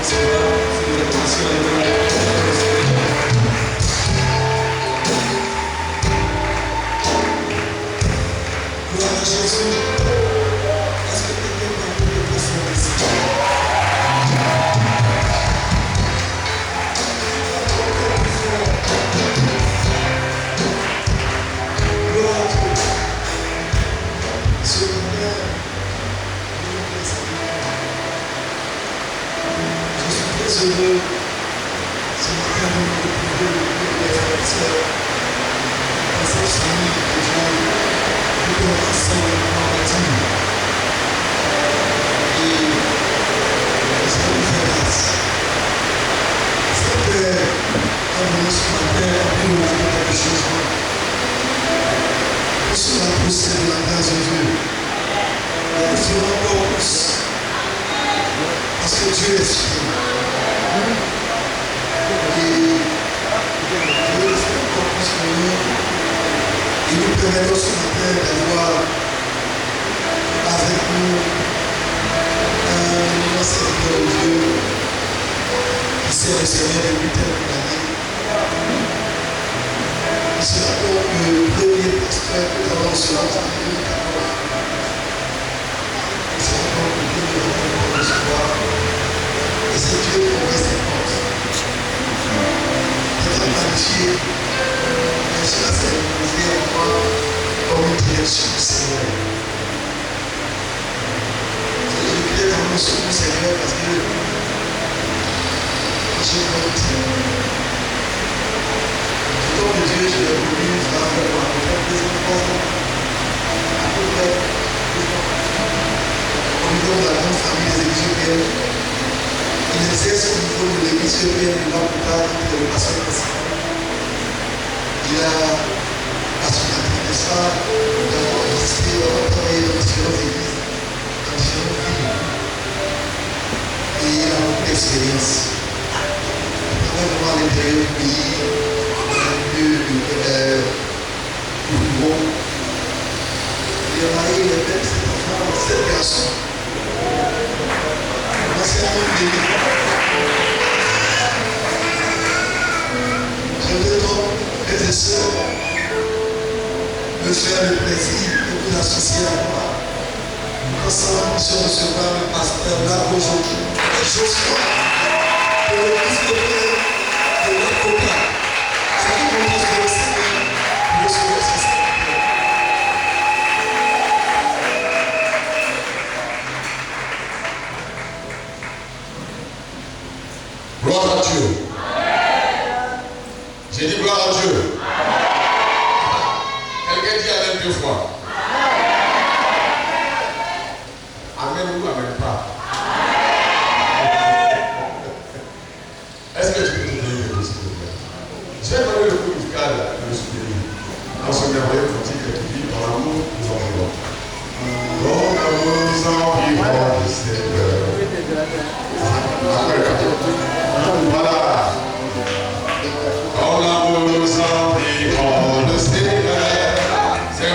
C'est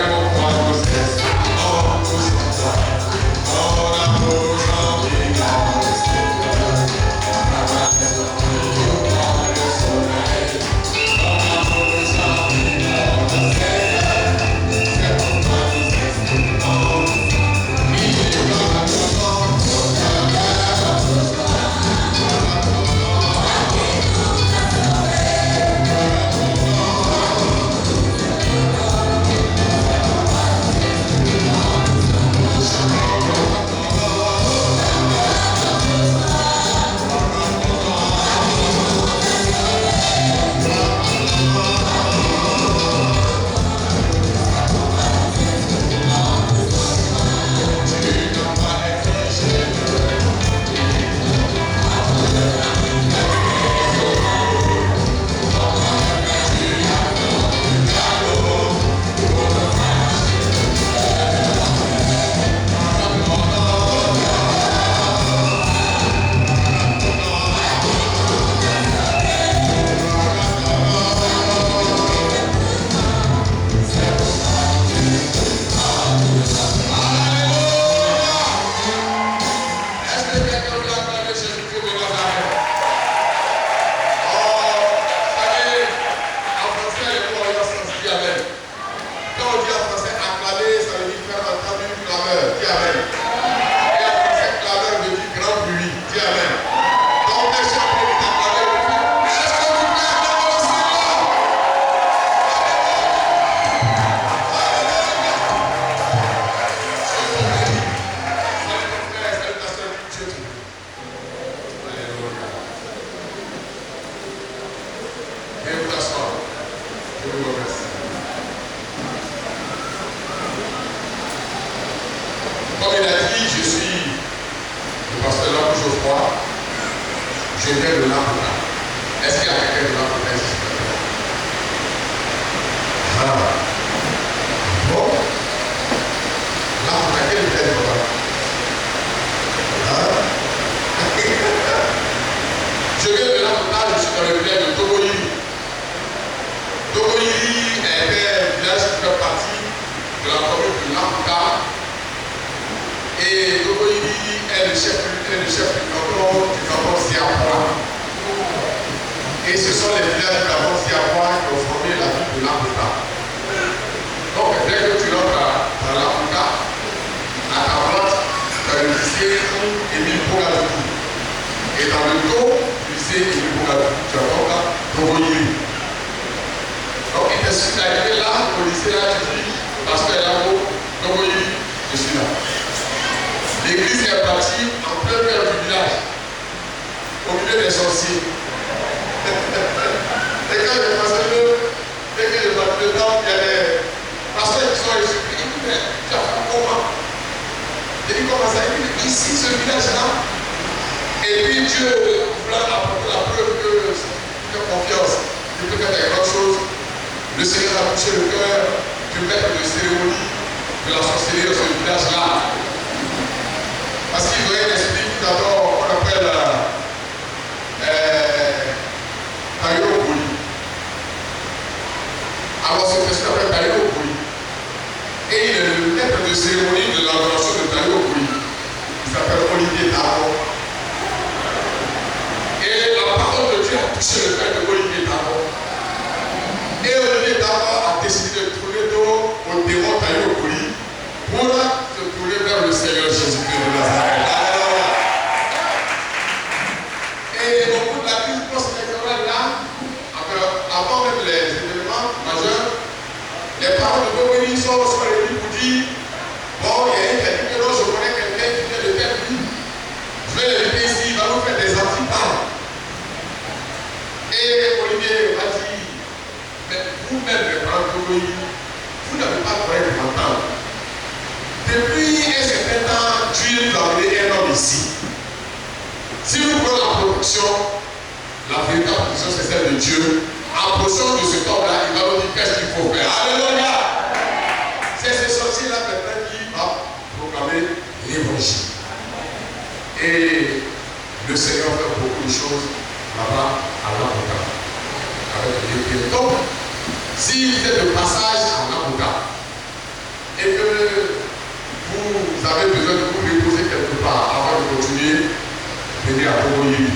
pourquoi Je viens de l'Afrique. Est-ce qu'il y a quelqu'un de l'Afrique ici? Ah. Bon. L'Afrique, quel est le problème? Ah. Je viens de l'Afrique, je suis dans le village de Togoyiri. Togoyiri est un village qui fait partie de la commune de l'Afrique. Et Togoyiri est le chef du canton Ziapoua. Et ce sont les villages du canton Ziapoua qui ont formé la ville de l'Afrique. Donc, dès que tu rentres dans l'Afrique, à ta droite, tu as le lycée Émile Bougadougou. Et dans le dos du lycée Émile Bougadougou, tu as donc Togoyiri. Donc, il te suffit d'arriver là, au lycée, là, tu dis, parce que là, Togoyiri, je suis là. L'église est bâtie en plein cœur du village, au milieu des sorciers. Et quand j'ai passé dès que j'ai battu le temps, il y a des pasteurs qui sont ici. Ils disent, mais tu as fait comment? J'ai dit, comment ça? Il dit, ici, ce village-là. Et puis Dieu voulait apporter la preuve que si tu fais confiance, tu peux faire des grandes choses. Le Seigneur a touché le cœur du maître de cérémonie de la sorcellerie dans ce village-là. Parce qu'il doit y avoir un esprit qui d'abord, on appelle Taïro Bouli. Alors ce esprit s'appelle Taïro Bouli. Et il est le maître de cérémonie de l'adoration de Taïro Bouli. Il s'appelle Olivier Taro. Et la parole de Dieu a touché le cœur de Olivier Taro. Et Olivier Taro a décidé de tourner au démon Taïro Bouli pour se tourner vers le Seigneur Jésus-Christ de Nazareth. Et au bout de la crise post-électorale là, avant même les événements majeurs, les parents de Togoyiri sont réunis pour dire, bon, il y a un qui a dit que non, je connais quelqu'un qui vient de telle ville, je vais l'inviter ici, il va nous faire des antipares. Et Olivier m'a dit, mais vous-même, les parents de Togoyiri, vous n'avez pas le droit de m'entendre. Depuis un certain temps, Dieu nous a amené un homme ici. Si nous prenons la protection, la véritable protection, c'est celle de Dieu. En fonction de cet homme-là, il va nous dire qu'est-ce qu'il faut faire. Alléluia! C'est ce sorcier-là maintenant qui va proclamer l'évangile. Et le Seigneur fait beaucoup de choses là-bas à l'Afrique. Avec les donc, si vous êtes de passage en Afrique et que vous avez besoin de vous reposer quelque part avant de continuer, venez à Togoyiri.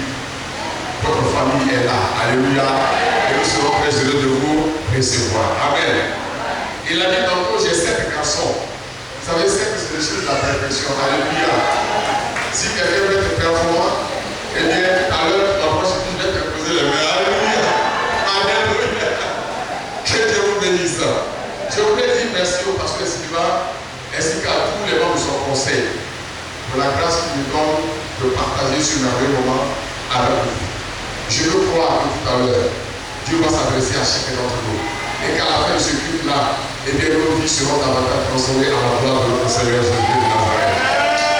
Votre famille est là. Alléluia. Et nous serons très heureux de vous recevoir. Amen. Il a dit tantôt, j'ai 7 garçons. Vous savez, 7, c'est des choses de la perfection. Alléluia. Si quelqu'un veut être performant, eh bien, tout à l'heure, la prochaine, je vais te poser les mains. Alléluia. Alléluia. Que Dieu vous bénisse. Je voulais dire merci au pasteur Sylvain ainsi qu'à tous les membres de son conseil pour la grâce qu'il nous donne de partager ce merveilleux moment avec vous. Je veux croire que tout à l'heure, Dieu va s'adresser à chacun d'entre nous et qu'à la fin de ce culte-là, eh bien, nos vies seront davantage transformées à la gloire de notre Seigneur Jésus de Nazareth.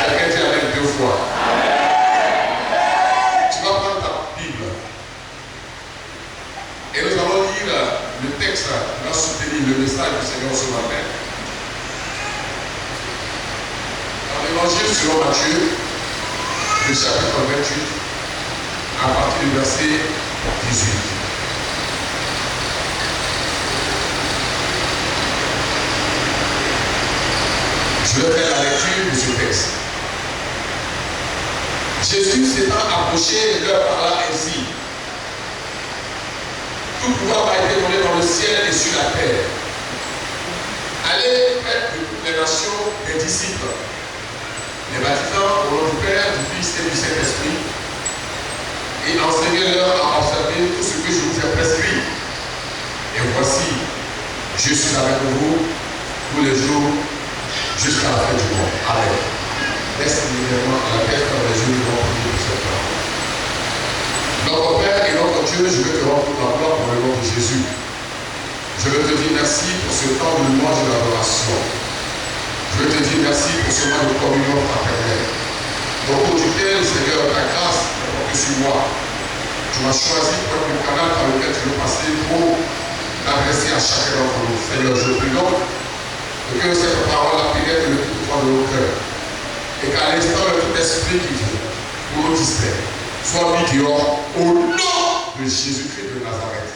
Quelqu'un dit Amen 2 fois. Tu vas prendre ta Bible et nous allons lire le texte qui va soutenir le message du Seigneur ce matin. L'évangile selon Matthieu, le chapitre 28, à partir du verset 18. Je vais faire la lecture de ce texte. Jésus s'étant approché, leur parla ainsi. Tout pouvoir m'a été donné dans le ciel et sur la terre. Allez faire de toutes les nations des disciples, les baptisant au nom du Père, du Fils et du Saint-Esprit, et enseignez-leur à observer tout ce que je vous ai prescrit. Et voici, je suis avec vous tous les jours jusqu'à la fin du monde. Amen. Laisse immédiatement à la tête dans les yeux de mon Dieu pour cette parole. Notre Père et notre Dieu, je veux te rendre toute la gloire pour le nom de Jésus. Je veux te dire merci pour ce temps de louange et d'adoration. Je veux te dire merci pour ce moment de communion fraternelle. Au cours duquel, Seigneur, ta grâce est portée sur moi. tu m'as choisi pour être le canal par lequel tu veux passer pour t'adresser à chacun d'entre nous. Seigneur, je prie donc que cette parole pénètre le plus profond de nos cœurs et qu'à l'instant de tout esprit qui vient pour nous distraire soit mis dehors au nom de Jésus-Christ de Nazareth.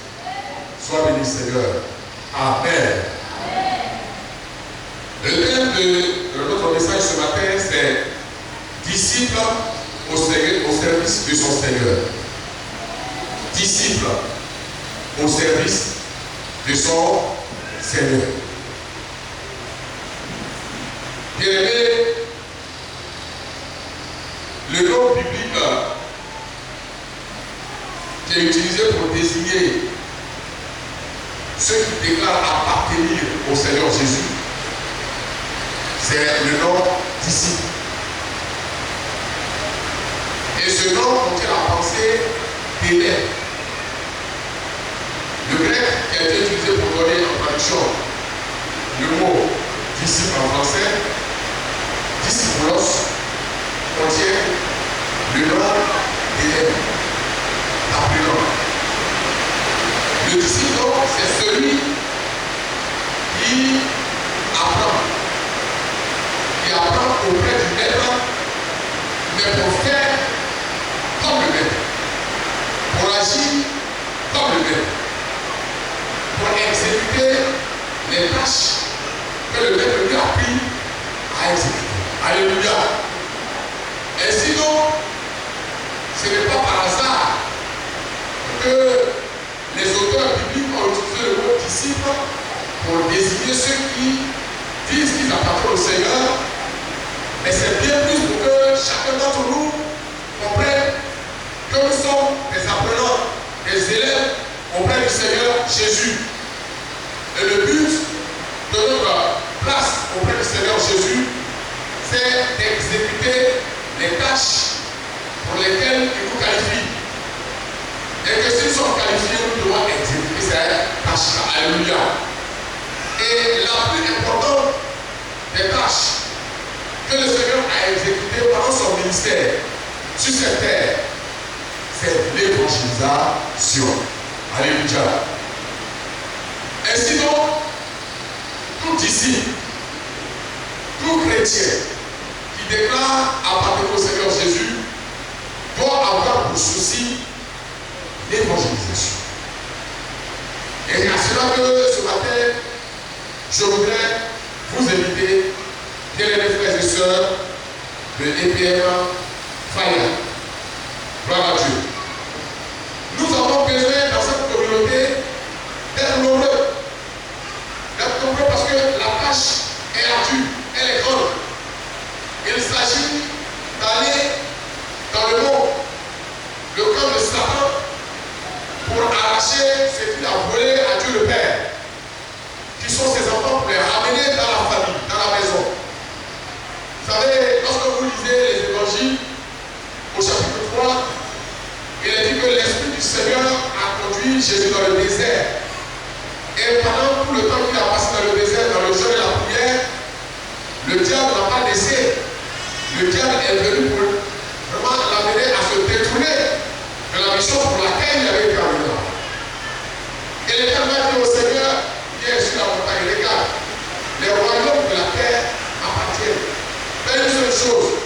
Sois béni, Seigneur. Amen. Le thème de notre message ce matin, c'est disciple au service de son Seigneur. Disciple au service de son Seigneur. Bien-aimé, le nom biblique qui est utilisé pour désigner ceux qui déclarent appartenir au Seigneur Jésus, c'est le nom disciple. Et ce nom contient la pensée d'Hélène. Le grec qui a été utilisé pour donner en traduction le mot disciple en français, disciplos, contient le nom d'Hélène, l'appelant. Le disciple, c'est celui qui apprend auprès du maître, mais pour faire comme le maître, pour agir comme le maître, pour exécuter les tâches que le maître lui a pris à exécuter. Alléluia. Et sinon, ce n'est pas par hasard que les auteurs bibliques ont utilisé le mot disciple pour désigner ceux qui disent qu'ils appartiennent au Seigneur, mais c'est bien plus pour que chacun d'entre nous comprenne que nous sommes des apprenants, des élèves auprès du Seigneur Jésus. Et le but de notre place auprès du Seigneur Jésus, c'est d'exécuter les tâches pour lesquelles il nous qualifie. Et que si nous sommes qualifiés, nous devons exécuter ces tâches-là. Alléluia. Et la plus importante des tâches que le Seigneur a exécutées pendant son ministère sur cette terre, c'est l'évangélisation. Alléluia. Et sinon, tout disciple, tout chrétien qui déclare appartenir au Seigneur Jésus doit avoir pour souci l'évangélisation. Et à cela que ce matin, je voudrais vous inviter, bien les frères et sœurs de EPM Fire. Gloire à Dieu. Nous avons besoin dans cette communauté d'être nombreux. D'être nombreux parce que la tâche est ardue, elle est grande. Il s'agit d'aller dans le monde, le camp de Satan, pour arracher ce qu'il a volé à Dieu le Père, qui sont ses enfants, pour les ramener dans la famille, dans la maison. Vous savez, lorsque vous lisez les évangiles, au chapitre 3, il est dit que l'Esprit du Seigneur a conduit Jésus dans le désert. Et pendant tout le temps qu'il a passé dans le désert, dans le jeûne et la prière, le diable n'a pas laissé. Le diable est venu pour vraiment l'amener à se détourner de la mission pour laquelle il avait été amené. Et l'Éternel a dit au Seigneur, viens sur la montagne, regarde, les royaumes de la terre appartiennent. Fais une seule chose,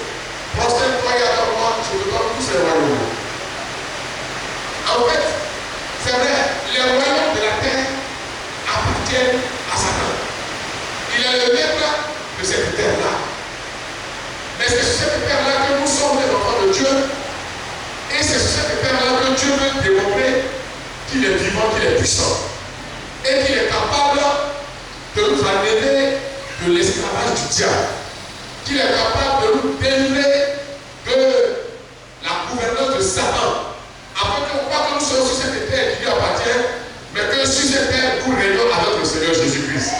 prosterne-toi et attends-moi, je te donne tous ces royaumes. En fait, c'est vrai, les royaumes de la terre appartiennent à Satan. Il est le maître de cette terre-là. Mais c'est sur cette terre-là que nous sommes les enfants de Dieu. Et c'est sur cette terre-là que Dieu veut démontrer qu'il est vivant, qu'il est puissant. Et qu'il est capable de nous enlever de l'esclavage du diable. Qu'il est capable de nous délivrer de la gouvernance de Satan. Afin que pas que nous soyons sur cette terre qui lui appartient, mais que sur cette terre nous régnons avec le Seigneur Jésus-Christ.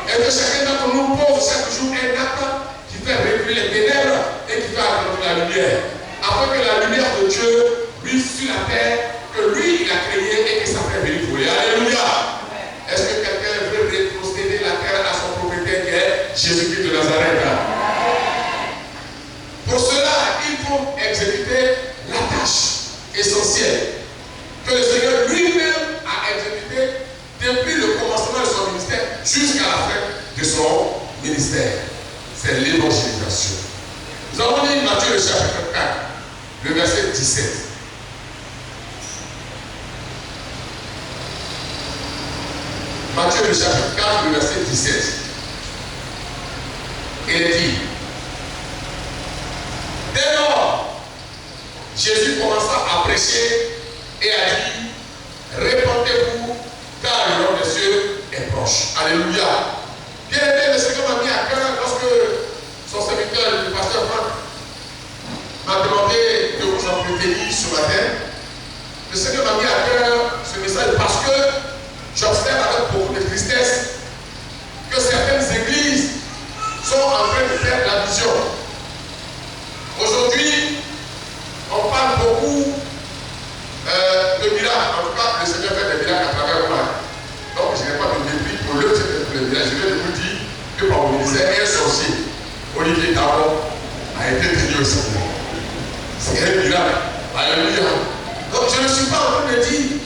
Et que chacun d'entre nous pose chaque jour un acte qui fait reculer les ténèbres et qui fait attendre la lumière. Afin que la lumière de Dieu brille sur la terre, que lui il a créé et que ça fait venir voler. Alléluia. Est-ce que quelqu'un veut rétrocéder la terre à son propriétaire qui est Jésus-Christ de Nazareth? Pour cela, il faut exécuter la tâche essentielle 17. Matthieu le chapitre 4, le verset 17. Il est dit, dès lors, Jésus commença à prêcher et a dit, répandez-vous, car le royaume des cieux est proche. Alléluia. Bien aimé, le Seigneur m'a mis à cœur lorsque son serviteur, le pasteur Franck, m'a demandé de vous entretenir ce matin. Le Seigneur m'a mis à cœur ce message parce que j'observe avec beaucoup de tristesse que certaines églises sont en train de faire la vision. Aujourd'hui, on parle beaucoup de miracles. En tout cas, le Seigneur fait des miracles à travers moi. Donc, je n'ai pas de mépris pour le miracles. Je viens de vous dire que par mon ministère, un sorcier, Olivier Tabon, a été tenu au Seigneur. C'est un miracle. Alléluia. Donc, je ne suis pas en train de dire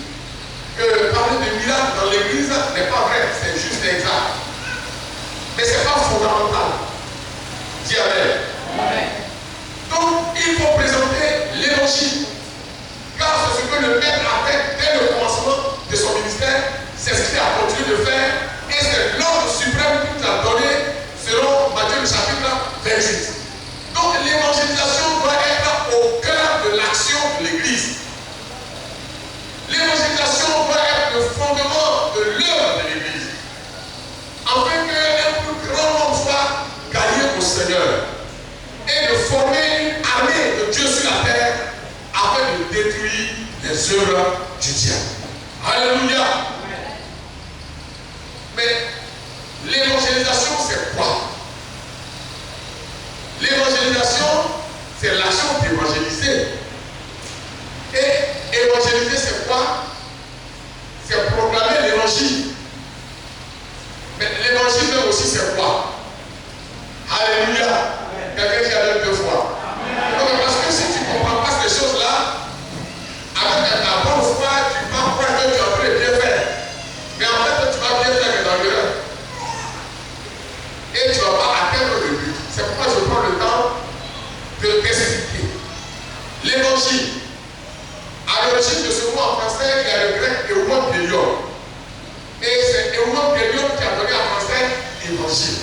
que parler de miracles dans l'église n'est pas vrai, c'est juste exact. Mais ce n'est pas fondamental. Dis Amen. Donc, il faut présenter l'évangile. Car c'est ce que le Maître a fait dès le commencement de son ministère. C'est ce qu'il a continué de faire. Et c'est l'ordre suprême qu'il nous a donné selon Matthieu le chapitre 28. Donc, l'évangélisation doit être au cœur de l'action de l'église. L'évangélisation doit être le fondement de l'œuvre de l'église. Afin qu'un plus grand nombre soit gagné au Seigneur. Et de former une armée de Dieu sur la terre afin de détruire les œuvres du diable. Alléluia. Mais l'évangélisation, c'est quoi? L'évangélisation, c'est l'action d'évangéliser. Et évangéliser, c'est quoi? C'est proclamer l'évangile. Mais l'évangile aussi, c'est quoi? Alléluia. Quelqu'un qui a dit deux fois. Donc, parce que si tu ne comprends pas ces choses-là, avec ta bonne foi, tu vas croire que tu as pu bien faire. Mais en fait, tu vas bien faire dans l'erreur. Et tu ne vas pas atteindre le but. C'est pourquoi je prends le temps de t'expliquer. L'évangile. À l'origine de ce mot en français, il y a le grec euangelion. Et c'est euangelion qui a donné en français évangile.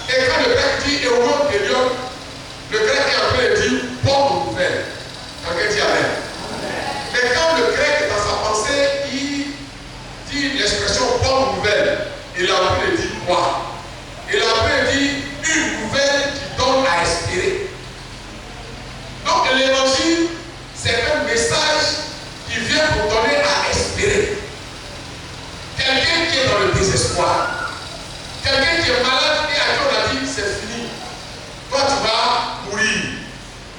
Et quand le grec dit euangelion, le grec est en train de dire bonne nouvelle. Quelqu'un dit amen. Mais quand le grec, dans sa pensée, il dit l'expression bonne nouvelle, il a en train de dire quoi? Il a en train de dire une nouvelle qui donne à espérer. Donc l'évangile, c'est un message qui vient pour donner à espérer. Quelqu'un qui est dans le désespoir, quelqu'un qui est malade et à qui on a dit c'est fini, toi tu vas mourir.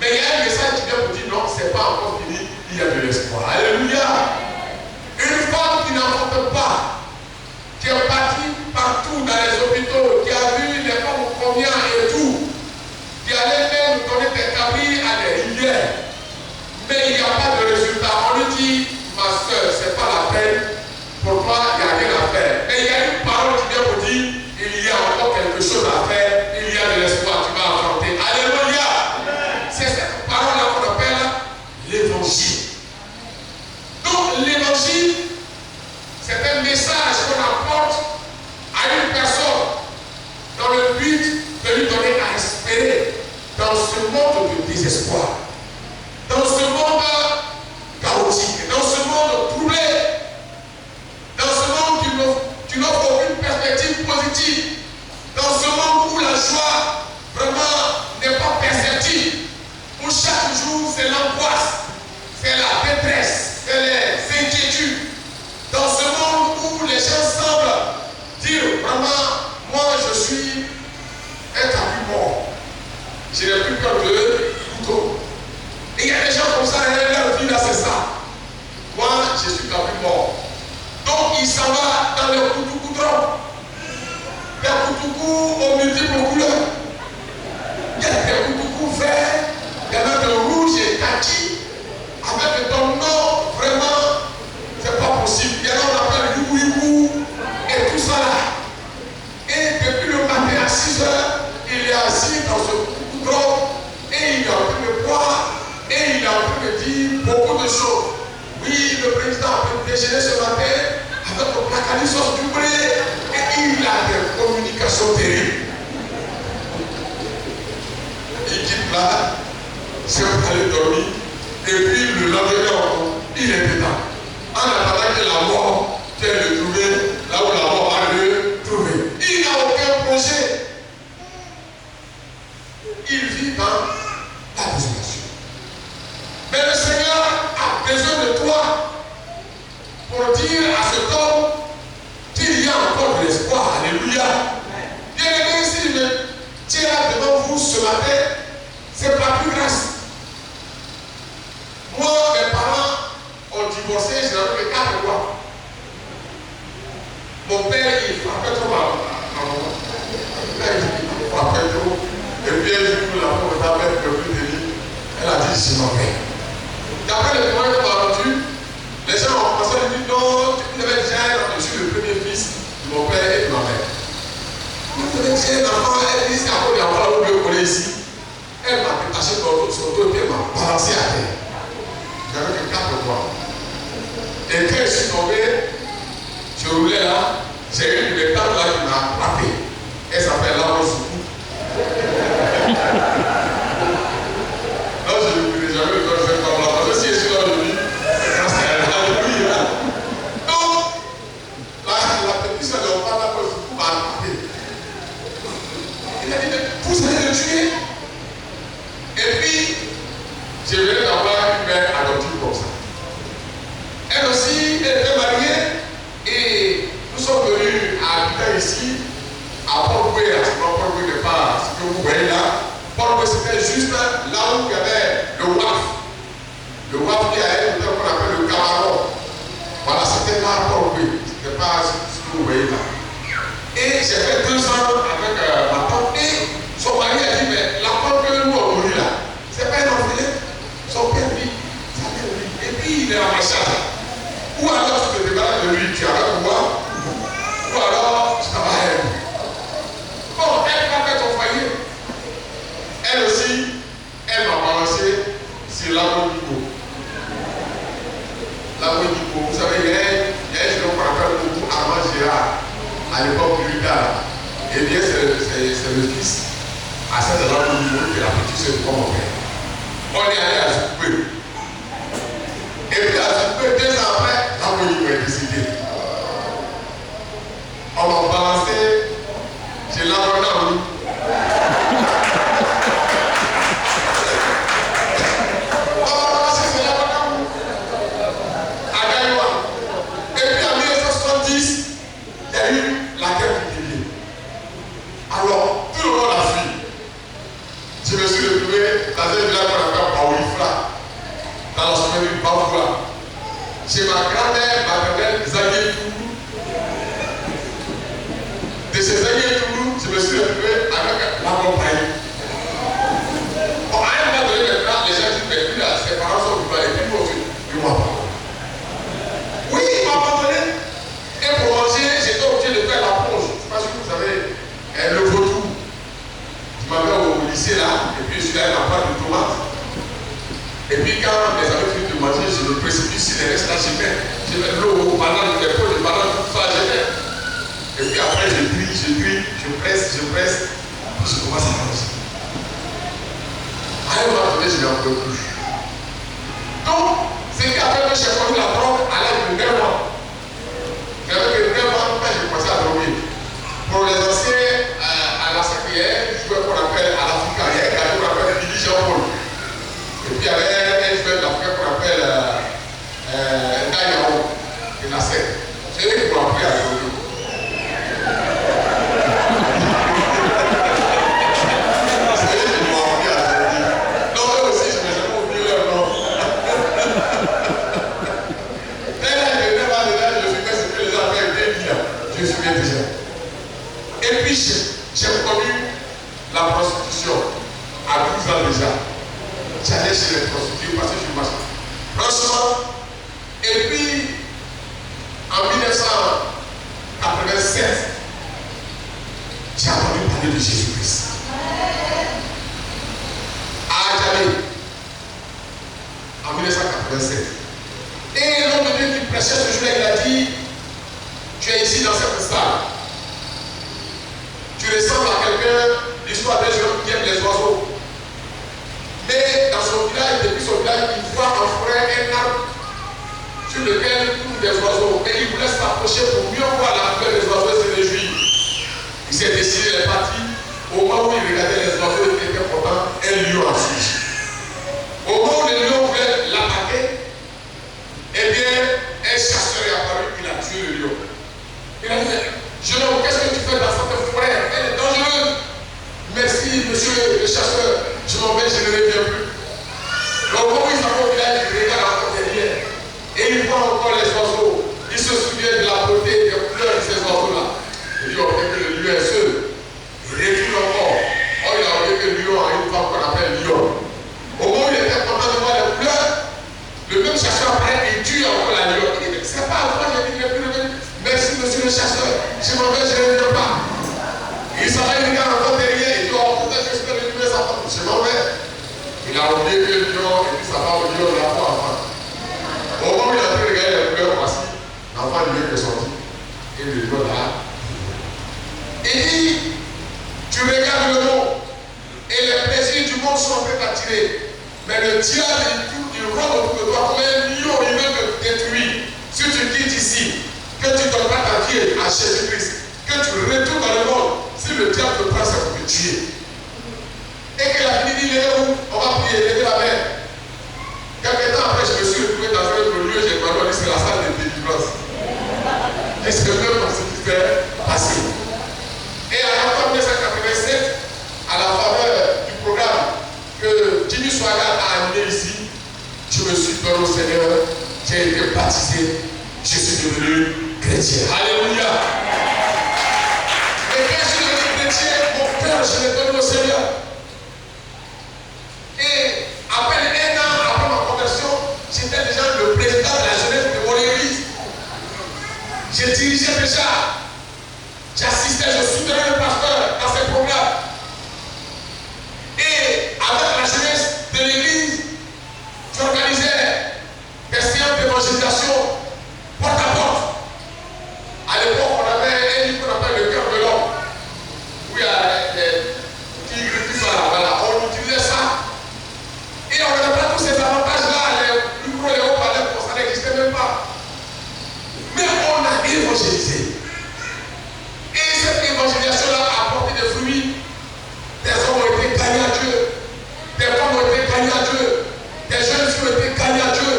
Mais il y a un message qui vient pour dire non, c'est pas encore fini, il y a de l'espoir. Alléluia. Une femme qui n'enfante pas, qui est partie partout dans les hôpitaux, qui a vu les femmes combien et tout, qui allait même donner des cabris à des rivières. Mais il n'y a pas de résultat. On lui dit, ma soeur, ce n'est pas la peine. Pour toi, il n'y a rien à faire. Mais il y a une parole qui vient vous dire, il y a encore quelque chose à faire. Il y a de l'espoir, tu vas affronter. Alléluia. C'est cette parole-là qu'on appelle l'évangile. Donc l'évangile, c'est un message qu'on apporte à une personne dans le but de lui donner à espérer dans ce monde de désespoir. Dans ce monde chaotique, dans ce monde troublé, dans ce monde qui n'offre aucune perspective positive, dans ce monde où la joie vraiment n'est pas perceptible, où chaque jour c'est l'angoisse, c'est la détresse, c'est les inquiétudes, dans ce monde où les gens semblent dire vraiment, moi je suis un tapis mort, je n'ai plus peur de couteau. Et il y a des gens comme ça, leur vie là c'est ça. Moi, je suis tapis mort. Donc il s'en va dans les koutoukoutron. Les koutoukou aux multiples couleurs. Il y a des koutoukou verts, il y en a de rouge et kaki. Avec ton nom, vraiment, c'est pas possible. Il y en a on appelle you et tout ça là. Et depuis le matin à 6 heures, il est assis dans ce koutoukoutron et il est en train de boire. Et il est en train de dire Alissonce Doumbouya, et il a des communications terribles. Il quitte là, c'est allé dormir, et puis le lendemain, il est dedans. En attendant que la mort vienne le trouver, là où la mort va le trouver. Il n'a aucun projet. Il vit dans la désolation. Mais le Seigneur a besoin de toi pour dire à cet homme qu'il y a encore de l'espoir. Alléluia. Bien-aimé, si je tiens là devant vous ce matin, c'est pas plus grâce. Moi, mes parents ont divorcé, je n'avais que 4 mois. Mon père, il frappait trop ma maman. Il frappait trop. Et puis, un jour, la pauvre dame, elle ne peut plus tenir. Elle a dit, c'est mon père. D'après le témoin qu'on a entendu, les gens ont commencé à lui dire, non, tu devais déjà être dessus le premier fils de mon père et de ma mère. Tu devais déjà un enfant, elle dit, c'est à cause d'un enfant où je connais ici. Elle m'a détaché son dos et elle m'a balancé à terre. J'avais que 4 mois. Et quand je suis tombé, je roulais là, j'ai eu une table là qui m'a frappé. Elle s'appelle Laurent Soukou. Non, je ne voulais jamais le faire comme là. Parce que si je suis là aujourd'hui, c'est grâce à elle. Alléluia. Donc, la petite soeur de mon père, Laurent Soukou, m'a frappé. Il a dit, vous allez le tuer. Et puis, je venais d'avoir une mère adoptive comme ça. Elle aussi, elle était mariée et nous sommes venus à habiter ici à Port-Boué, à ce moment Port-Boué n'est pas ce que vous voyez là. Port-Boué c'était juste là où il y avait le WAF. Le WAF qui a un hôtel qu'on appelle le Cabaron. Voilà, c'était là Port-Boué. C'était pas ce que vous voyez là. Et j'ai fait 2 ans avec ma tante et son mari a dit, mais la porte que nous avons eu là, c'est pas un orphelin. Son père lui, ça vient de lui. Et puis il est en charge. Ou alors tu te débarrasses de lui, tu arrêtes moi. Ou alors tu travailles. Bon, elle va faire ton foyer. Elle aussi, elle m'a balancé sur l'arbre du coup. L'arbre du coup, vous savez, il y a un jeune qu'on appelle beaucoup Armand Gérard, à l'époque du Lucas. Eh bien, c'est le fils à cette l'arbre du coup qui est la petite sœur de mon père. On est allé à Zoukoué. Et puis à Zoukoué, 2 ans après, l'arbre du coup est décidé. On m'a balancé chez l'arbre du coup. Alors, tout le monde a fui. Je me suis retrouvé dans un village qu'on appelle Baoulifla, dans la semaine du Baoula. Chez ma grand-mère, ma belle Zagué Toulou. De chez Zagué Toulou, je me suis retrouvé avec la compagnie. Bon, à un moment donné, maintenant, les gens disent, mais lui là, ses parents sont venus, et puis moi aussi, ils m'ont abandonné. Oui, ils m'ont abandonné. Et pour manger, j'étais obligé de faire la plonge. Je ne sais pas si vous savez. Le vautour. Je m'avais au lycée là, et puis je suis allé à la part de tomates. Et puis quand mes amis finissent de manger, je me précipite sur les restes là, je mets l'eau, banane, les pots de banane, tout ça, je mets. Et puis après je grille, je presse, puis je commence à manger. À un moment donné, je n'en peux plus. Donc, c'est qu'après que j'ai connu la drogue à l'âge de 9 ans. J'avais que 9 ans quand j'ai commencé à droguer. Pour les anciens à la Sacrière, je jouais qu'on appelle à l'Afrique, il y a un gars qu'on appelle Billy Jean-Paul. Et puis il y avait un joueur d'Afrique qu'on appelle Ndayao, de la SEC. C'est eux qui m'ont appris à jouer. C'est eux qui m'ont appris à jouer. Non, eux aussi, je ne vais jamais oublier leur nom. Dès l'âge de 9 ans, je suis fait ce que les enfants étaient dit là. Je suis bien déjà. Et puis j'ai connu la prostitution à 12 ans déjà. J'allais chez les prostituées parce que je marchais. Franchement, et puis en 1987, j'ai entendu parler de Jésus-Christ. À Adjamé, en 1987. Et l'homme de Dieu qui prêchait ce jour-là, il a dit, Tu es ici dans cette salle. Tu ressembles à quelqu'un, l'histoire des gens qui aiment les oiseaux. Mais dans son village, depuis son village, il voit en forêt un arbre sur lequel tournent des oiseaux. Et il voulait s'approcher pour mieux voir la couleur des oiseaux et se réjouir. Il s'est décidé, il est parti. Au moment où il regardait les oiseaux, il était content, un lion a suivi. Au moment où le lion voulait l'attaquer, eh bien, un chasseur est apparu, il a tué le lion. Il a dit, jeune homme, qu'est-ce que tu fais dans cette forêt? Elle est dangereuse. Merci, monsieur le chasseur, je m'en vais, je ne reviens plus. Donc, au moment où il s'en va au village, il regarde encore derrière. Et il voit encore les oiseaux. Il se souvient de la beauté des couleurs de ces oiseaux-là. Il dit, on fait que le lion est seul. Il recule encore. Oh, il a oublié que le lion a une femme qu'on appelle lion. Au moment où il était content de voir les couleurs, le même chasseur apparaît et tue encore la lion. Il dit, c'est pas avant, j'ai dit, il n'est plus revenu. Merci, monsieur le chasseur. Je m'en vais, je ne reviens pas. Il s'en va, il regarde encore derrière. Il dit, oh, peut-être que je peux récupérer sa femme. Je m'en vais. Il a oublié que le lion et puis sa femme, le lion l'a pas avant. Au moment où il a pu regarder les couleurs, voici, l'enfant du lion est sorti. Et le lion là. Il dit, tu regardes le monde et les plaisirs du monde sont en train d'attirer. Mais le diable, il rôde autour de toi comme un lion, il veut te détruire. Si tu quittes ici, que tu donnes pas ta vie à Jésus-Christ, que tu retournes dans le monde, si le diable te prend, c'est pour te tuer. Et que la fille dit, où on va prier, levez la main. Quelques temps après, je me suis retrouvé dans un autre lieu, j'ai demandé, c'est la salle de délivrance. Et c'est même comme ce qui fait passer. Et en octobre 1987, à la faveur du programme que Jimmy Swaggart a amené ici, je me suis donné au Seigneur, j'ai été baptisé, je suis devenu chrétien. Alléluia. Et quand je suis devenu chrétien, mon cœur, je l'ai donné au Seigneur. Et à peine un an après ma conversion, j'étais déjà le président de la jeunesse de mon église. Je dirigeais déjà. J'assistais, je soutenais le pasteur dans ses programmes. Et avec la jeunesse de l'église, j'organisais des séances d'évangélisation porte à porte. À l'époque, on avait un livre qu'on appelle le cœur de l'homme. Où il y a des tigres qui sont là, voilà. On utilisait ça. Et on n'avait pas tous ces avantages-là, les micros, les haut-parleurs, ça n'existait même pas. Mais on a évangélisé. Et cette évangélisation-là a apporté des fruits. Des hommes ont été gagnés à Dieu. Des femmes ont été gagnées à Dieu. Des jeunes filles ont été gagnées à Dieu.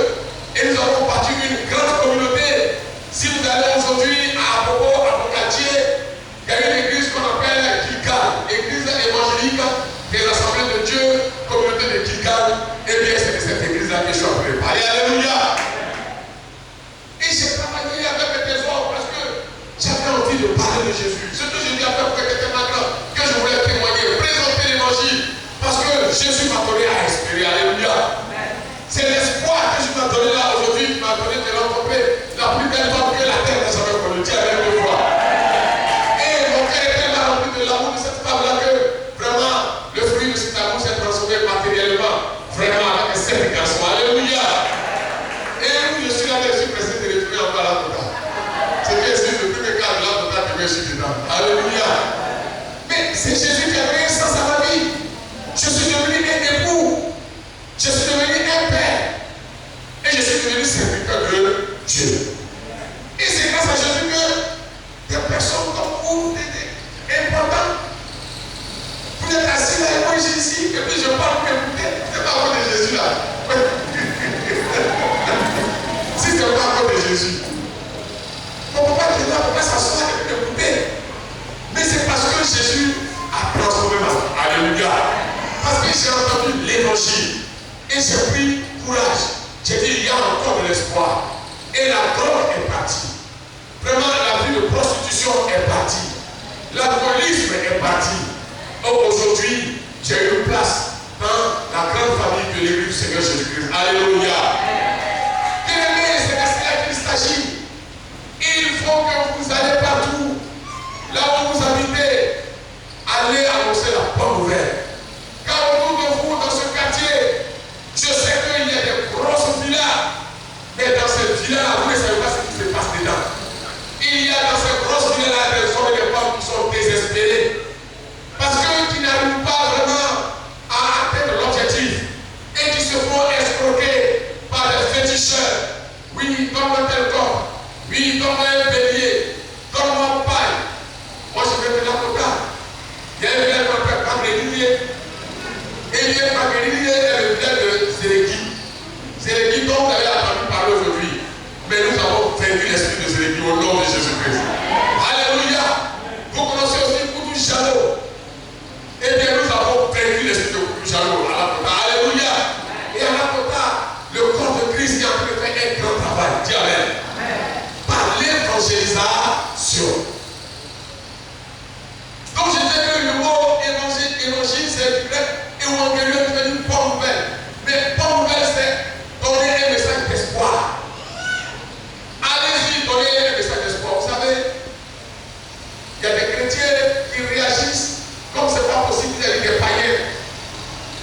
Et nous avons bâti une grande communauté. Si vous allez aujourd'hui à Bobo, à Bocatier, il y a une église qu'on appelle Kilgal, église évangélique des assemblées de Dieu, communauté de Kilgal. Et bien c'est de cette église-là que je suis en train de parler. Alléluia. Et j'ai travaillé avec des hommes parce que j'avais envie de parler de Jésus. Ce que je dis à faire pour quelqu'un maintenant, que je voulais témoigner, présenter l'évangile. Parce que Jésus m'a donné à respirer. Alléluia. C'est l'espoir que je m'ai donné là aujourd'hui, qui m'a donné de rencontrer la plus belle femme que la terre n'a jamais connue. Dieu avec deux fois. Et mon cœur est tellement rempli de l'amour de cette femme-là que vraiment le fruit de cet amour s'est transformé matériellement. Vraiment avec un seul garçon. Alléluia. Et où je suis là, je suis pressé de retrouver encore la totale. C'est bien sûr le premier cas de la totale que je suis dedans. Alléluia. Mais c'est Jésus qui a donné un sens à ma vie. Je suis devenu un époux. Je suis devenu un père. Et je suis devenu serviteur de Dieu. Et c'est grâce à Jésus que des personnes comme vous, importantes, vous êtes assis là et moi je suis ici, et puis je parle pour écouter. C'est pas à cause de Jésus là. Si c'est pas à cause de Jésus. Mon papa qui est là, pourquoi s'asseoir et écouter? Mais c'est parce que Jésus a transformé ma vie. Alléluia. Parce que j'ai entendu l'évangile. Et j'ai pris courage. J'ai dit, il y a encore de l'espoir. Et la drogue est partie. Vraiment, la vie de prostitution est partie. L'alcoolisme est parti. Donc aujourd'hui, j'ai une place dans la grande famille de l'Église du Seigneur Jésus-Christ. Alléluia. Bien-aimés, c'est de cela qu'il s'agit. Il faut que vous allez partout. Là où vous habitez, allez annoncer la bonne nouvelle. Car autour de vous, dans ce quartier, je sais qu'il y a des grosses villas. Mais dans cette villa-là, vous ne savez pas ce qui se passe dedans. Il y a dans dit donc, vous avez entendu parler aujourd'hui, mais nous avons vaincu l'esprit de Zélébi au nom de Jésus-Christ. Alléluia. Vous connaissez aussi Koudou Jalo. Eh bien, nous avons vaincu l'esprit de Koudou Jalo à la Kota. Alléluia. Et à la Kota, le corps de Christ est en train de faire un grand travail. Dis Amen. Par l'évangélisation. Donc, je disais que le mot évangile, c'est du grec évangélion qui veut dire bonne nouvelle. Mais bonne nouvelle, c'est donner un message d'espoir. Allez-y, donnez un message d'espoir. Vous savez, il y a des chrétiens qui réagissent comme c'est pas possible qu'il y ait des païens.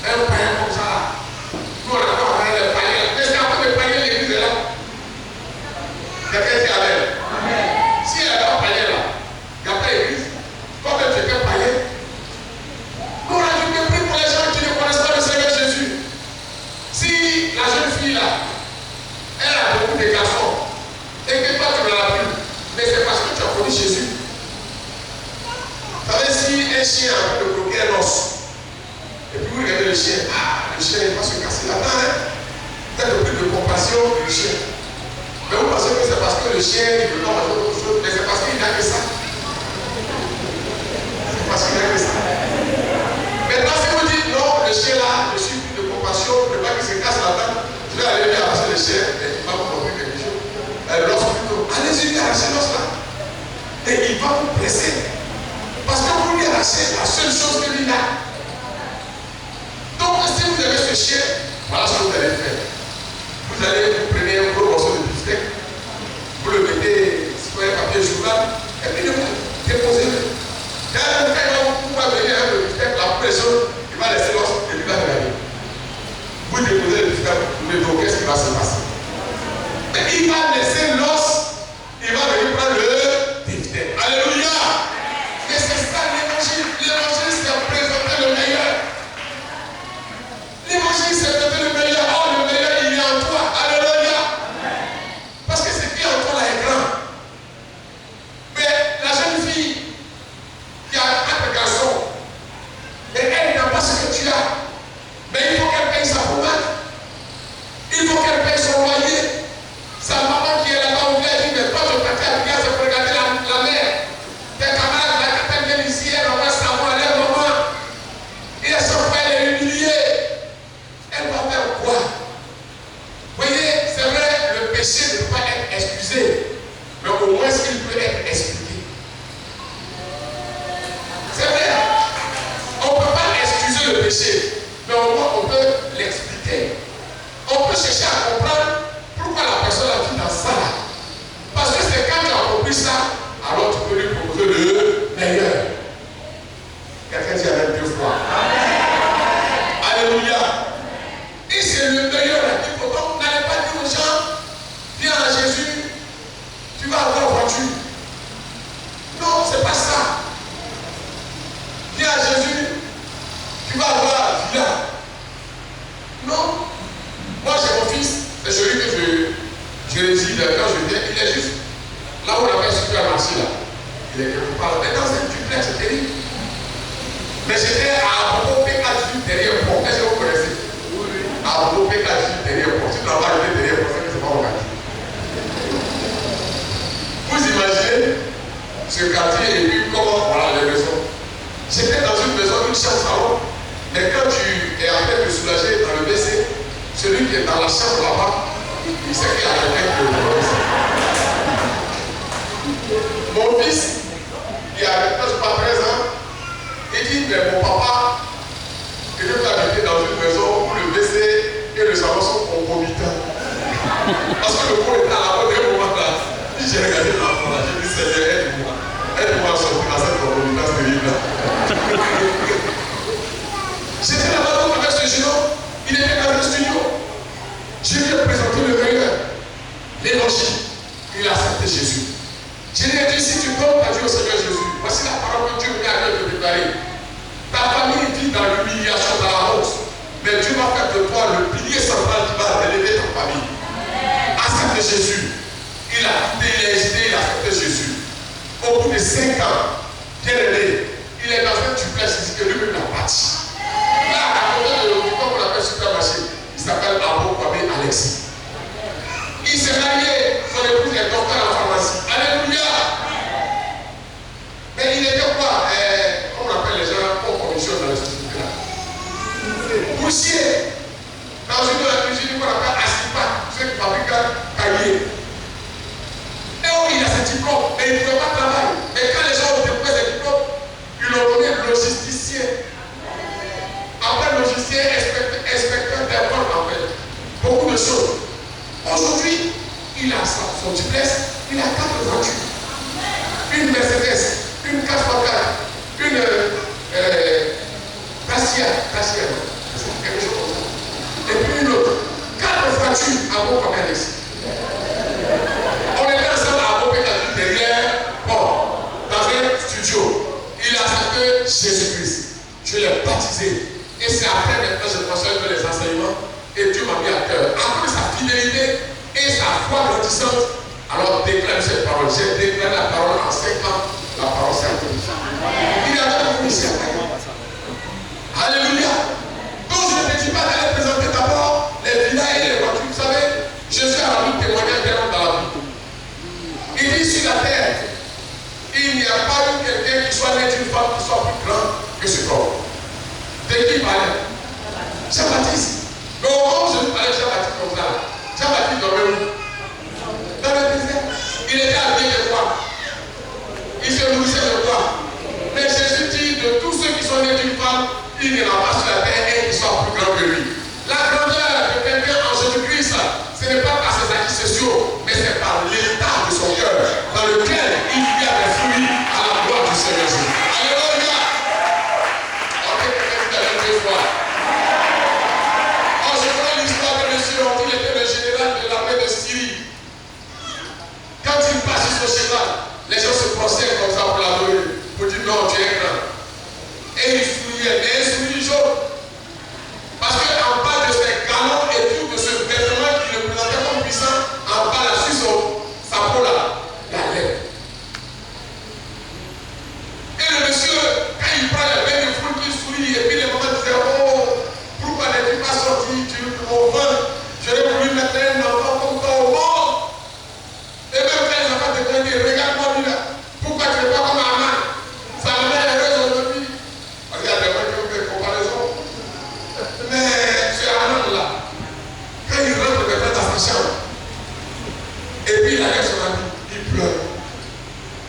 Un païen comme ça. Nous, on a pas parlé des païens. Mais c'est un peu des païens, l'église est là. Quelqu'un dit Amen. Si il y a un païen là, il n'y a pas d'église. Comme tu es païen. Nous, on a du mépris pour les gens qui ne connaissent pas le Seigneur Jésus. Si la jeune fille là, elle a beaucoup de garçons, et que toi tu ne l'as plus, mais c'est parce que tu as connu Jésus. Vous savez, si un chien a envie de croquer un os, et puis vous regardez le chien, le chien il va se casser la dent, hein? Peut-être plus de compassion que le chien. Mais vous pensez que c'est parce que le chien il veut pas manger autre chose, mais c'est parce qu'il n'a que ça. C'est parce qu'il n'a que ça. Maintenant, si vous dites non, le chien là, je suis plus de compassion, ne pas qu'il se casse la dent, je vais aller lui arracher le chien et il va vous montrer quelque chose. L'os plutôt, allez-y lui arracher l'os là. Et il va vous presser. Parce que vous lui arrachez la seule chose que lui a. Donc, si vous avez ce chien, voilà ce que vous allez faire. Vous allez vous prenez un gros morceau de beefsteak, vous le mettez sur un papier journal, et puis vous déposez-le. Quand il va vous venir avec le beefsteak, la pression, il va laisser l'os et il va regarder. Vous déposez le beefsteak, vous le dites, qu'est-ce qui va se passer? Et il va laisser l'os, il va venir prendre le beefsteak. Alléluia! Mais c'est ça l'évangile. L'évangile, c'est présenter le meilleur. L'évangile, c'est présenter le meilleur. Oh, le meilleur, il est en toi. Alléluia! Parce que ce qui est en toi là est grand. Mais la jeune fille qui a 4 garçons, et elle n'a pas ce que tu as, mais il faut qu'elle paye sa pommade. Il faut qu'elle paye son loyer. Sa maman qui est là-bas, on lui a dit, mais toi, je partais à Bigas, je peux regarder la mer. Tes camarades, là, quand elles viennent ici, elles vont faire savoir leur maman. Et à chaque fois, elle est humiliée. Elle va faire quoi? Vous voyez, c'est vrai, le péché ne peut pas être excusé, mais au moins, il peut être expliqué. C'est vrai. On ne peut pas excuser le péché, mais au moins, on peut l'expliquer. On peut chercher à comprendre pourquoi la personne a dit dans ça. Parce que c'est quand tu as compris ça, alors tu peux lui proposer le meilleur. Quelqu'un dit Amen 2 fois. Amen. Alléluia. Et c'est le meilleur. Il faut donc n'allez pas dire aux gens, viens à Jésus, tu vas avoir voiture. Non, c'est pas ça. Viens à Jésus, tu vas avoir villa. Non. Moi j'ai mon fils, c'est celui que je réside quand je viens, il est juste là où on avait un supermarché là. Il est quelque part. Mais dans un duplex, c'est terrible. Mais j'étais à Abobo PK18 derrière Pont. Est-ce que vous connaissez? À Abobo PK18 derrière Pont. Si tu n'as pas arrivé derrière Pont, c'est que c'est pas mon quartier. Vous imaginez ce quartier et puis comment voilà les maisons. J'étais dans une maison, une chambre salon. Mais quand tu es en train de te soulager dans le WC, celui qui est dans la chambre là-bas, il sait qu'il y a quelqu'un qui est au WC. Mon fils, qui a pas 13 ans, il dit, mais mon papa, que je peux habiter dans une maison où le WC et le salon sont concomitants. Parce que le pot était à la bonne d'un moment là. J'ai regardé l'enfant là, j'ai dit, Seigneur, aide-moi. Aide-moi à sortir dans cette concomitance terrible là. J'étais là-bas donc avec ce géant, il était dans le studio. Je lui ai présenté le meilleur, l'évangile. Il a accepté Jésus. Je lui ai dit, si tu donnes ta vie au Seigneur Jésus, voici la parole que Dieu vient à te préparer. Ta famille vit dans l'humiliation, dans la honte. Mais Dieu va faire de toi le pilier central qui va élever ta famille. Accepte Jésus. Il a quitté, il a hésité, il a accepté Jésus. Au bout de 5 ans, bien aimé, il est dans un duplex ici que lui-même l'a bâti. Là, à côté de l'hôpital qu'on appelle supermarché, il s'appelle Abo Kwame Alexis. assis. Alléluia. Mais il était quoi? Comment on appelle les gens en commission dans les sociétés là? Poussier. Dans une de la cuisine qu'on appelle Asipa, ceux qui fabriquent cahiers. Et oh, il a ce diplôme, mais il ne peut pas travailler. Mais quand les gens ont découvert ce diplôme, ils l'ont nommé logisticien. Après logicien, inspecteur des vols en fait. Beaucoup de choses. Aujourd'hui, il a son duplex, il a 4 voitures. Une Mercedes, une 4x4, une Dacia, quelque chose comme ça. Et puis une autre. 4 voitures à vos combien ici. On était ensemble à Bopé derrière, dans un studio. Il a accepté Jésus-Christ. Je l'ai baptisé. Et c'est après maintenant je transfère les enseignements. Et Dieu m'a mis à cœur. Après sa fidélité et sa foi grandissante, alors déclare cette parole. J'ai déclaré la parole en 5 ans. La parole s'est accomplie. Il a même ici à Alléluia. Donc je ne te dis pas d'aller présenter d'abord les villas et les voitures. Vous savez, je suis à la vie témoignage d'un homme dans la vie. Il dit sur la terre, il n'y a pas eu quelqu'un qui soit né d'une femme qui soit plus grande que ce corps. De qui il parlait? Jean-Baptiste. Mais au moment où je parlais de Jean-Baptiste comme ça, Jean-Baptiste dormait où? Dans le désert. Il était habillé de quoi? Il se nourrissait de quoi? Mais Jésus dit de tous ceux qui sont nés d'une femme, il n'y en a pas sur la terre et qui soit plus grand que lui. La grandeur de quelqu'un en Jésus-Christ, ce n'est pas par ses acquis sociaux, mais c'est par l'état de son cœur, dans lequel il vit des fruits à la gloire du Seigneur Jésus. Alléluia! On peut quelqu'un qui avait 2 fois. Je connais l'histoire de monsieur, on dit qu'il était le général de l'armée de Syrie. Quand il passe sur son cheval, les gens se procèdent comme ça pour l'adorer, pour dire non, tu es grand. Et il souriait, mais un sourire jaune. Parce qu'en bas de ses galons et tout de ce vêtement qui le présentait comme puissant, en bas là, sur sa peau là, il y a l'air. Et le monsieur, quand il prend la main de foule, il sourit, et puis les mamans disaient, oh, pourquoi n'es-tu pas sorti au vent? Je vais voulu mettre un enfant comme toi au monde. Et même quand les enfants te disent, regarde-moi lui là, pourquoi tu n'es pas comme Aman? Sa mère est heureuse aujourd'hui. Regardez-moi qui ont fait comparaison. Mais ce Aman là, quand il rentre maintenant dans sa chambre, et puis il arrive son ami, il pleure.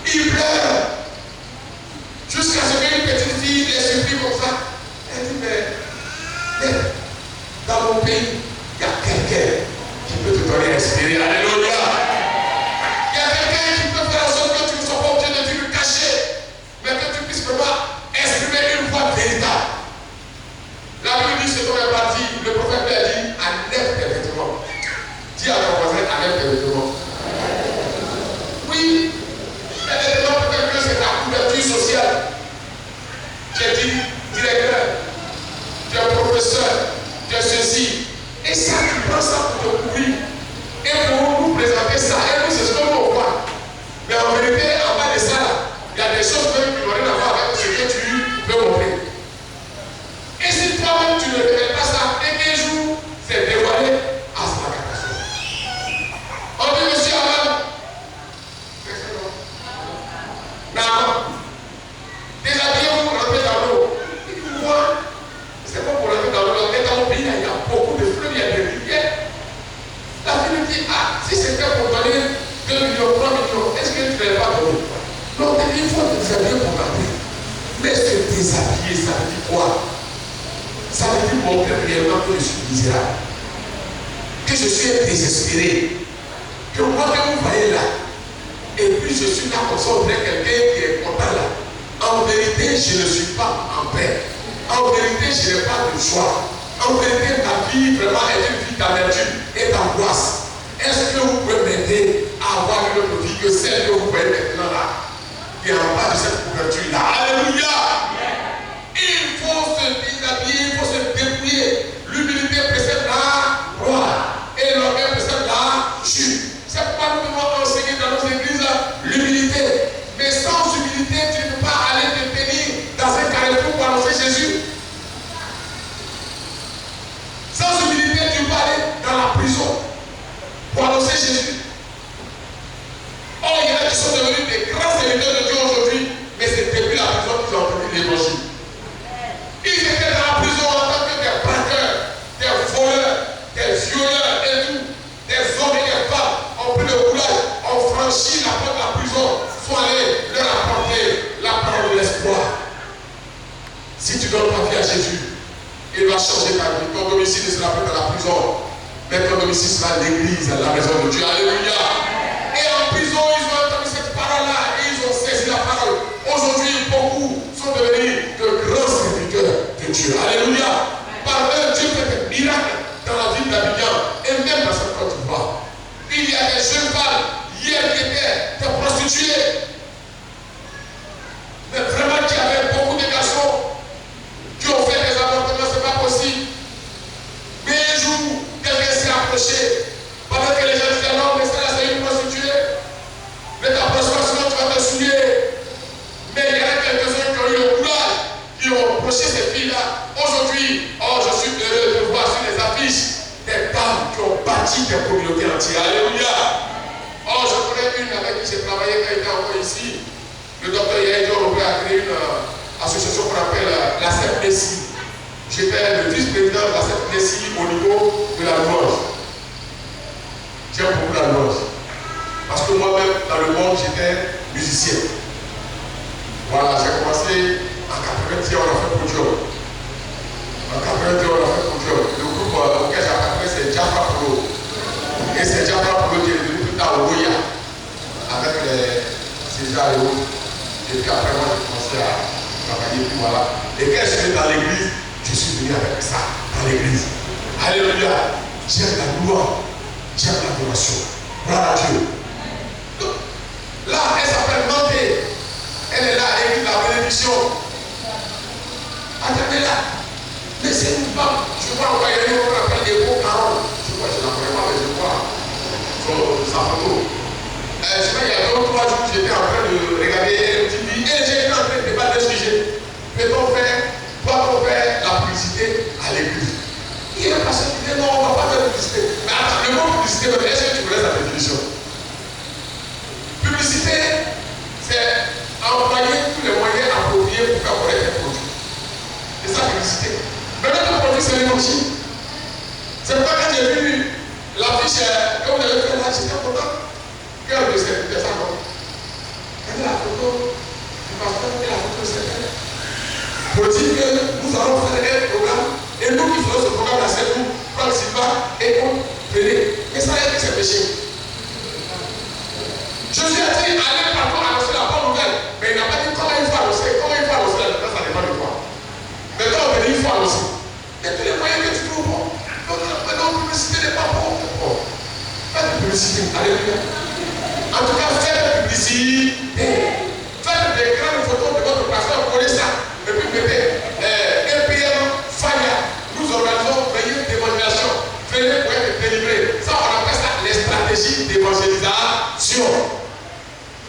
Il pleure. Jusqu'à ce qu'une petite fille les supplie comme ça. Elle dit, mais dans mon pays, il y a quelqu'un qui peut te donner à respirer. Alléluia. Il y a quelqu'un qui peut faire en sorte que tu ne sois pas obligé de dire le cacher, mais que tu puisses vraiment exprimer une voix véritable. La Bible dit ce dont est parti, le prophète a dit, enlève tes vêtements. Dis à ton voisin, enlève tes vêtements. Oui, les vêtements peut-être que c'est ta couverture sociale. Tu es directeur, tu es professeur, tu es ceci. Et ça, tu prends ça pour te couvrir. Et pour nous présenter ça. Et nous, c'est ce qu'on nous voit. Mais en vérité, en bas de ça, il y a des choses même qui n'ont rien à voir avec ce que tu veux montrer. Et si toi-même, tu ne révèles pas ça, et qu'un jour, c'est dévoilé, à sa catastrophe. On dit, monsieur Aman, non, déshabillez-vous, rentrez dans l'eau. Il dit, moi, c'est pas pour rentrer dans l'eau, mais dans mon pays, il y a beaucoup de fleuves, il y a des rivières. La fille dit, ah, si c'était pour donner 2 millions, 3 millions, est-ce que tu ne l'avais pas donné? Non, il faut te déshabiller pour rentrer. Mais se déshabiller, ça veut dire quoi? Ça veut dire montrer réellement que je suis misérable. Que je suis désespéré. Que moi que vous voyez là, et puis je suis là comme ça, on dirait quelqu'un qui est content là. En vérité, je ne suis pas en paix. En vérité, je n'ai pas de joie. En vérité, ma vie vraiment est une vie d'amertume et d'angoisse. Est-ce que vous pouvez m'aider à avoir une autre vie que celle que vous voyez maintenant là, qui est en bas de cette couverture là? Alléluia! Il faut se déshabiller, il faut se dépouiller. L'humilité précède la gloire et l'orgueil précède la chute. C'est pourquoi nous devons enseigner dans nos églises l'humilité. Mais sans humilité, tu ne peux pas aller te tenir dans un carrefour pour annoncer Jésus. Sans humilité, tu peux aller dans la prison pour annoncer Jésus. Oh, il y serviteurs de Dieu aujourd'hui, mais c'est depuis la prison qu'ils ont entendu l'évangile. Ils étaient dans la prison en tant que des braqueurs, des voleurs, des violeurs et tout. Des hommes et des femmes ont pris le courage, ont franchi la porte de la prison, sont allés leur apporter la parole de l'espoir. Si tu donnes ta vie à Jésus, il va changer ta vie. Ton domicile ne sera pas dans la prison, mais ton domicile sera l'église, la maison de Dieu. Alléluia. Et en prison, ils ont entendu cette parole-là et ils ont saisi la parole. Aujourd'hui, beaucoup sont devenus de grands serviteurs de Dieu. Alléluia. Par eux, Dieu fait des miracles dans la vie d'Abidjan et même dans cette Côte d'Ivoire. Il y a des jeunes femmes hier qui étaient des prostituées, mais vraiment qui avaient beaucoup de garçons qui ont fait des avortements, c'est pas possible. Mais un jour, quelqu'un s'est approché pendant que les gens disaient non, mais ça là c'est une prostituée. Ne t'approche pas, sinon tu vas te souiller. Mais il y a quelques-uns qui ont eu le courage, qui ont approché ces filles-là. Aujourd'hui, oh, je suis heureux de voir sur les affiches des femmes qui ont bâti des communautés entières. Alléluia. Oh, je connais une avec qui j'ai travaillé quand il était encore ici. Le docteur Yaïdo Robert a créé une association qu'on appelle la CEP-Messi. J'étais le vice-président de la CEP-Messi au niveau de la louange. J'aime beaucoup la louange. Parce que moi-même, dans le monde, j'étais musicien. Voilà, j'ai commencé en 90, on a fait pour Dieu. En 90, on a fait pour Dieu. Le groupe auquel j'appartenais, c'est Jaffa Pro. Et c'est Jaffa Pro qui est devenu plus tard au Goya, avec les César et autres. Et puis après, moi, j'ai commencé à travailler. Puis voilà. Et quand je suis dans l'église, je suis venu avec ça, dans l'église. Alléluia. J'aime la gloire. J'aime l'adoration. Gloire à Dieu. Donc, là, elle s'appelle Manté. Elle est là, elle écrit la bénédiction. Attendez-là. Mais c'est une femme. Je vois encore, il y a une autre appelle des beaux paroles. Je vois, je ne la connais pas, mais je vois sa photo. Je sais pas, il y a 2 ou 3 jours, j'étais en train de regarder MTV et j'étais en train de débattre d'un sujet. Doit-on faire la publicité à l'église? Il y a pas personne qui dit non, on ne va pas faire la publicité. Mais attends, le mot publicité, est-ce que tu connais sa définition? Publicité, c'est employer tous les moyens appropriés pour faire connaître un produit. C'est ça, publicité. Mais notre produit, c'est l'émotion. C'est pas quand j'ai vu l'affiche que vous avez fait là, j'étais content. Quel de ces ça comme? Regardez la photo du pasteur et la photo de cette femme. Pour dire que nous allons faire un programme et nous qui faisons ce programme-là, c'est nous, Franck Silva et on venez. Mais ça a été ses péchés. Jésus a dit allez partout annoncer la bonne nouvelle, mais il n'a pas dit comment il faut annoncer. Comment il faut annoncer la nouvelle, ça dépend de toi. Mais quand on veut dire il faut annoncer. Il y a tous les moyens que tu trouves bon. Donc la publicité n'est pas bon. Faites de publicité, alléluia. En tout cas, faites de publicité. Faites des grandes photos de votre pasteur, vous connaissez ça. Et puis mettez EPM Faya. Nous organisons veillée d'évangélisation. Venez pour être délivré. Ça, on appelle ça les stratégies d'évangélisation.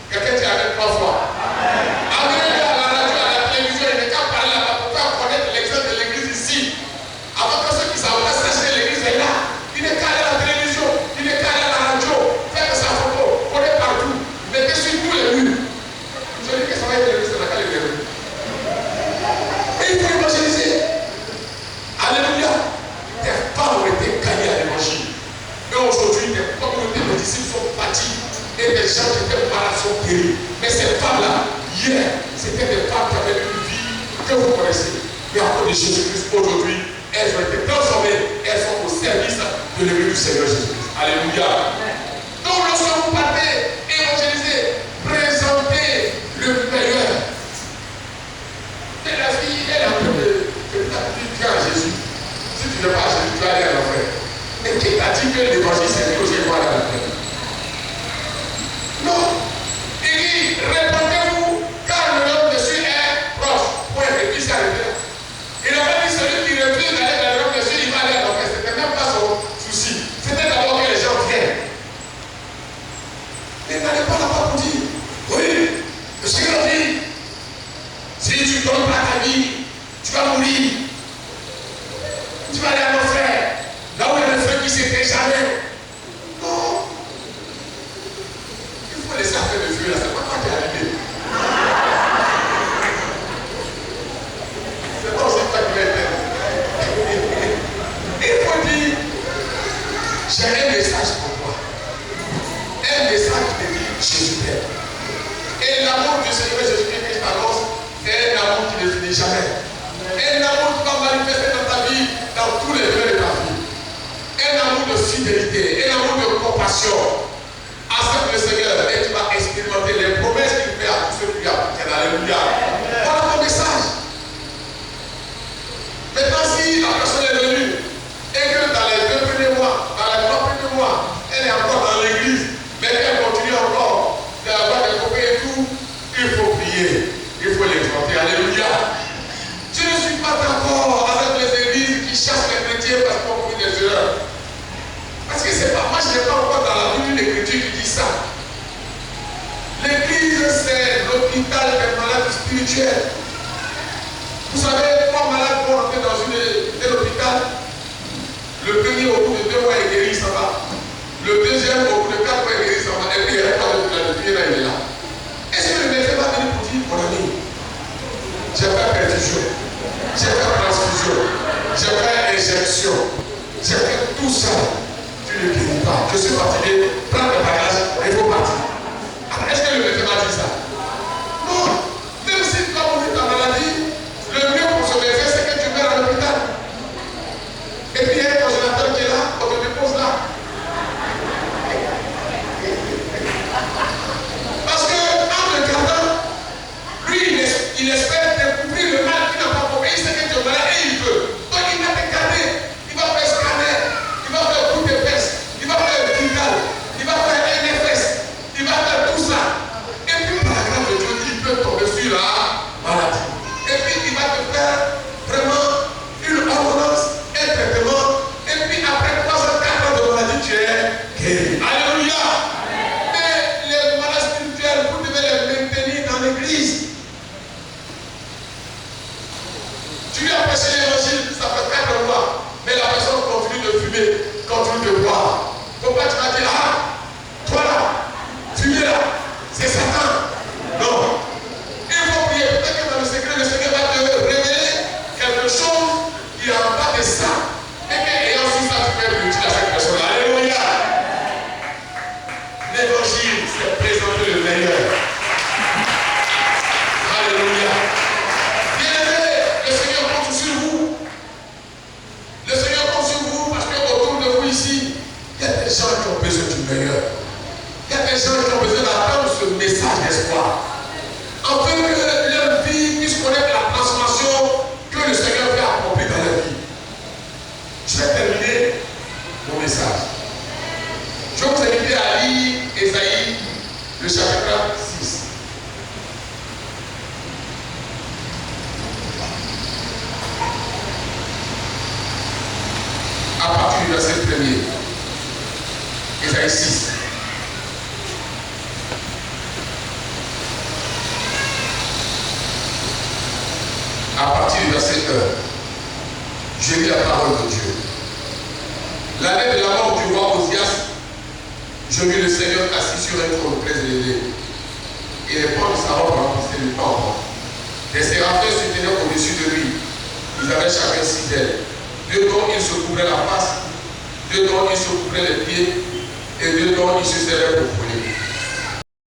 Quelqu'un dit avec 3 fois. Amenez-le à la radio, à la télévision, il n'est qu'à parler là-bas pour faire connaître l'exemple de l'église ici. Avant que ceux qui savent pas sacher l'église est là. Il n'est qu'à aller à la télévision, il n'est qu'à aller à la radio. Faites sa photo, prenez partout. Mettez sur tous les murs. Je dis que ça va être l'église de la Calédonie. Et il faut évangéliser. Alléluia. Des femmes ont été gagnées à l'évangile. Mais aujourd'hui, des communautés de disciples sont bâties et des gens qui étaient malades sont guéris. Mais ces femmes-là, hier, c'était des femmes qui avaient une vie que vous connaissez. Mais à cause de Jésus-Christ, aujourd'hui, elles ont été transformées. Elles sont au service de l'église du Seigneur Jésus-Christ. Alléluia. Donc, lorsque vous partez, évangéliser, présentez le meilleur. Et la fille, elle est en train de dire à Jésus. Si tu n'es pas à Jésus, tu vas aller à l'enfer. Mais qui t'a dit que l'évangile, c'est que je vais aller à l'enfer? Non. Il dit, répondez-vous, car le nom de Jésus est proche. Point. Et puis c'est arrêté là. Il n'a pas dit celui qui refuse d'aller dans le nom de Jésus, il va aller à l'enfer. C'était même pas son souci. C'était d'abord que les gens viennent. Et n'allez pas là-bas pour dire, oui, le Seigneur dit, si tu ne donnes pas ta vie, tu vas mourir. Tu vas aller à l'enfer. Là où il y a le feu qui s'éteint jamais. spirituelle. Vous savez, 3 malades vont entrer dans un hôpital. Le premier, au bout de 2 mois, est guéri, ça va. Le deuxième, au bout de 4 mois, est guéri, ça va. Et puis, il n'y a pas de premier, là, il est là. Est-ce que le médecin va venir pour dire, mon ami, j'ai fait perfusion, j'ai fait transfusion, j'ai fait injection, j'ai fait tout ça. Tu ne guéris pas. Je suis fatigué, prends le bagage et il faut partir. Alors, est-ce que le médecin va dire ça? Non. Même si tu vas mourir ta maladie, le mieux pour ce médecin, c'est que tu meurs à l'hôpital. Et puis il y a un congélateur qui est là, on te dépose là. Parce que en regardant, lui, il espère découvrir le mal qu'il n'a pas compris. Il sait que tu es malade et il veut. Donc il va te garder. Il va faire scanner, il va faire coup de fesses, il va faire vital, il va faire NFS, il va faire tout ça. Et puis par la grâce de Dieu, il peut tomber sur la maladie. Et puis il va te faire vraiment une ordonnance, un traitement. Et puis après 3 ans, 4 ans de maladie, tu es guéri. Alléluia. Mais les malades spirituels, vous devez les maintenir dans l'église. Tu lui as prêché l'évangile, ça fait 4 mois. Mais la personne continue de fumer, continue de boire. Pourquoi tu vas dire, ah, toi là, fumer là, c'est Satan. Non. Il faut prier. Peut-être que dans le secret, le Seigneur va te révéler quelque chose qui est en bas de ça. Et qu'ayant su ça, tu peux être utile à cette personne. Alléluia. L'évangile, c'est présenter le meilleur. Alléluia. Bien-aimé, le Seigneur compte sur vous. Le Seigneur compte sur vous parce qu'autour de vous ici, il y a des gens qui ont besoin du meilleur. Il y a des gens qui ont besoin d'entendre ce message d'espoir. Afin que leur vie puisse connaître la transformation que le Seigneur veut accomplir dans leur vie. Je vais terminer mon message. Je vais vous inviter à lire Ésaïe, le chapitre 6. À partir du verset 1er. Ésaïe 6. À partir du verset 1, je lis la parole de Dieu. L'année de la mort du roi Osias, je vis le Seigneur assis sur un trône très élevé. Et les pans de sa robe remplissaient le temple. Des séraphins se tenaient au-dessus de lui. Ils avaient chacun 6 ailes. 2 dont ils se couvraient la face, 2 dont ils se couvraient les pieds, et 2 dont ils se serraient pour voler.